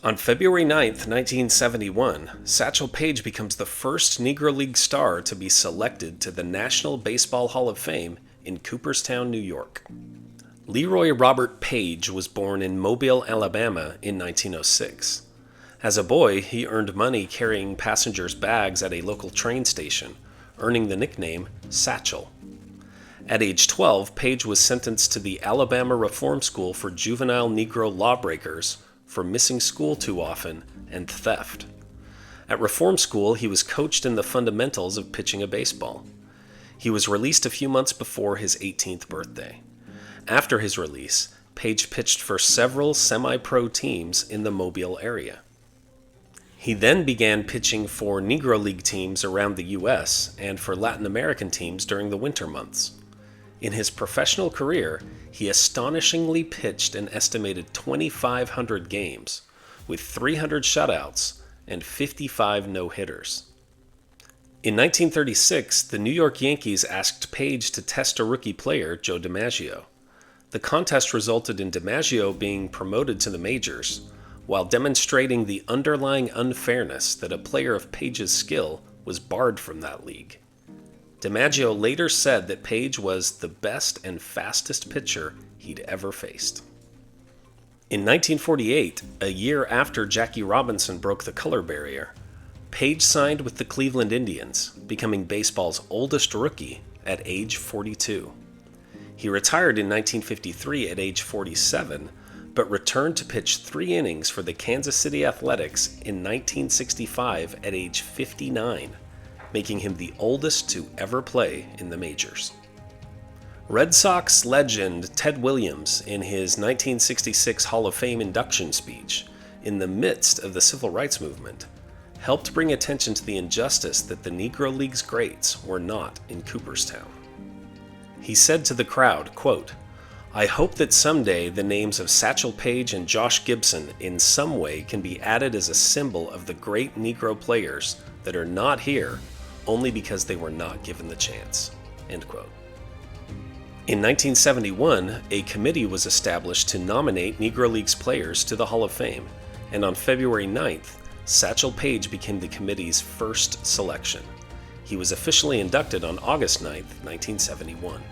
On February 9th, 1971, Satchel Paige becomes the first Negro League star to be selected to the National Baseball Hall of Fame in Cooperstown, New York. Leroy Robert Paige was born in Mobile, Alabama in 1906. As a boy, he earned money carrying passengers' bags at a local train station, earning the nickname Satchel. At age 12, Paige was sentenced to the Alabama Reform School for Juvenile Negro Lawbreakers for missing school too often and theft. At Reform School, he was coached in the fundamentals of pitching a baseball. He was released a few months before his 18th birthday. After his release, Paige pitched for several semi-pro teams in the Mobile area. He then began pitching for Negro League teams around the U.S. and for Latin American teams during the winter months. In his professional career, he astonishingly pitched an estimated 2,500 games, with 300 shutouts and 55 no-hitters. In 1936, the New York Yankees asked Paige to test a rookie player, Joe DiMaggio. The contest resulted in DiMaggio being promoted to the majors, while demonstrating the underlying unfairness that a player of Paige's skill was barred from that league. DiMaggio later said that Paige was the best and fastest pitcher he'd ever faced. In 1948, a year after Jackie Robinson broke the color barrier, Paige signed with the Cleveland Indians, becoming baseball's oldest rookie at age 42. He retired in 1953 at age 47, but returned to pitch 3 innings for the Kansas City Athletics in 1965 at age 59. Making him the oldest to ever play in the majors. Red Sox legend Ted Williams, in his 1966 Hall of Fame induction speech, in the midst of the Civil Rights Movement, helped bring attention to the injustice that the Negro League's greats were not in Cooperstown. He said to the crowd, quote, "I hope that someday the names of Satchel Paige and Josh Gibson in some way can be added as a symbol of the great Negro players that are not here only because they were not given the chance." End quote. In 1971, a committee was established to nominate Negro League's players to the Hall of Fame, and on February 9th, Satchel Paige became the committee's first selection. He was officially inducted on August 9th, 1971.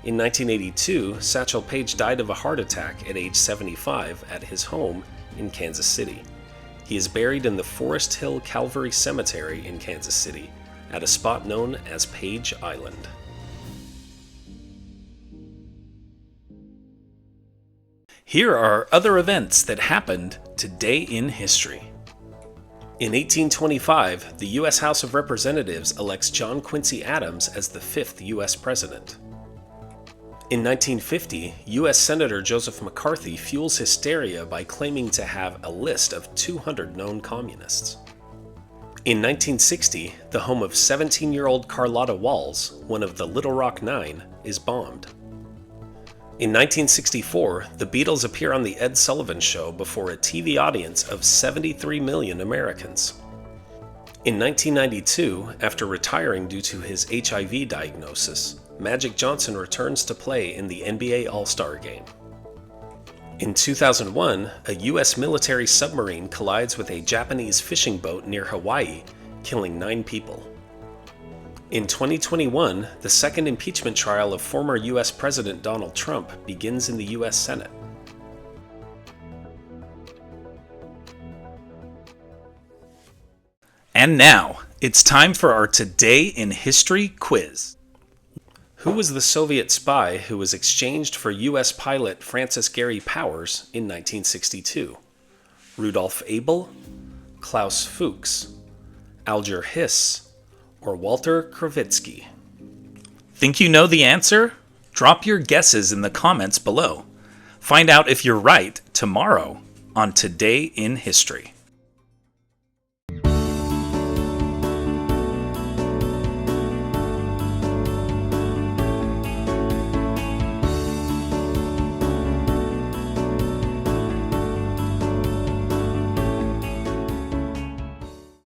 In 1982, Satchel Paige died of a heart attack at age 75 at his home in Kansas City. He is buried in the Forest Hill Calvary Cemetery in Kansas City, at a spot known as Page Island. Here are other events that happened today in history. In 1825, the U.S. House of Representatives elects John Quincy Adams as the 5th U.S. President. In 1950, U.S. Senator Joseph McCarthy fuels hysteria by claiming to have a list of 200 known communists. In 1960, the home of 17-year-old Carlotta Walls, one of the Little Rock Nine, is bombed. In 1964, the Beatles appear on The Ed Sullivan Show before a TV audience of 73 million Americans. In 1992, after retiring due to his HIV diagnosis, Magic Johnson returns to play in the NBA All-Star Game. In 2001, a U.S. military submarine collides with a Japanese fishing boat near Hawaii, killing 9 people. In 2021, the second impeachment trial of former U.S. President Donald Trump begins in the U.S. Senate. And now, it's time for our Today in History quiz. Who was the Soviet spy who was exchanged for U.S. pilot Francis Gary Powers in 1962? Rudolf Abel, Klaus Fuchs, Alger Hiss, or Walter Krivitsky? Think you know the answer? Drop your guesses in the comments below. Find out if you're right tomorrow on Today in History.